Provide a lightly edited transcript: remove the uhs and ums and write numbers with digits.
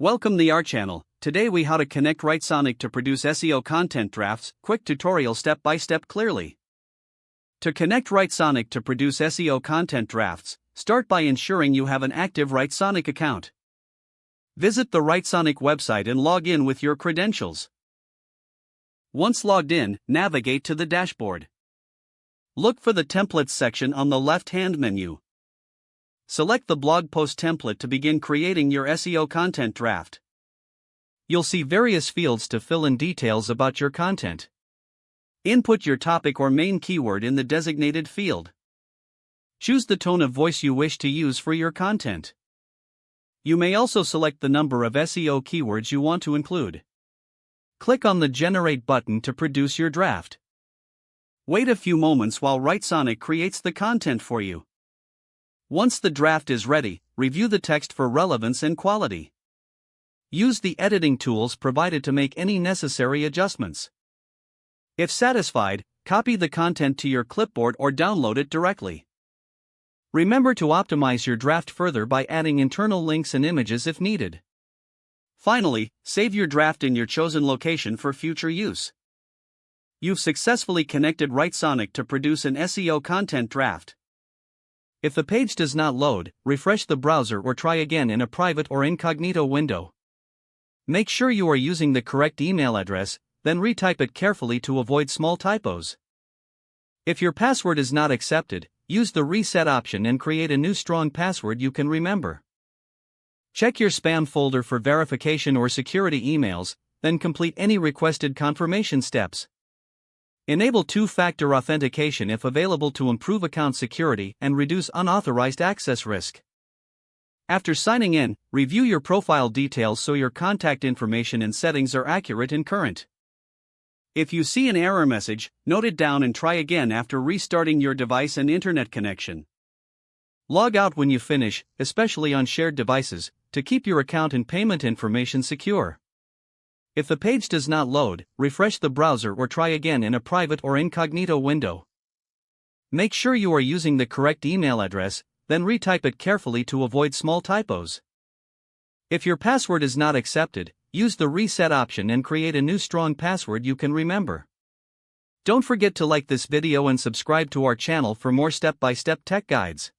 Welcome to our channel. Today we how to connect Writesonic to produce SEO content drafts, quick tutorial step by step clearly. To connect Writesonic to produce SEO content drafts, start by ensuring you have an active Writesonic account. Visit the Writesonic website and log in with your credentials. Once logged in, navigate to the dashboard. Look for the Templates section on the left-hand menu. Select the blog post template to begin creating your SEO content draft. You'll see various fields to fill in details about your content. Input your topic or main keyword in the designated field. Choose the tone of voice you wish to use for your content. You may also select the number of SEO keywords you want to include. Click on the Generate button to produce your draft. Wait a few moments while Writesonic creates the content for you. Once the draft is ready, review the text for relevance and quality. Use the editing tools provided to make any necessary adjustments. If satisfied, copy the content to your clipboard or download it directly. Remember to optimize your draft further by adding internal links and images if needed. Finally, save your draft in your chosen location for future use. You've successfully connected Writesonic to produce an SEO content draft. If the page does not load, refresh the browser or try again in a private or incognito window. Make sure you are using the correct email address, then retype it carefully to avoid small typos. If your password is not accepted, use the reset option and create a new strong password you can remember. Check your spam folder for verification or security emails, then complete any requested confirmation steps. Enable two-factor authentication if available to improve account security and reduce unauthorized access risk. After signing in, review your profile details so your contact information and settings are accurate and current. If you see an error message, note it down and try again after restarting your device and internet connection. Log out when you finish, especially on shared devices, to keep your account and payment information secure. If the page does not load, refresh the browser or try again in a private or incognito window. Make sure you are using the correct email address, then retype it carefully to avoid small typos. If your password is not accepted, use the reset option and create a new strong password you can remember. Don't forget to like this video and subscribe to our channel for more step-by-step tech guides.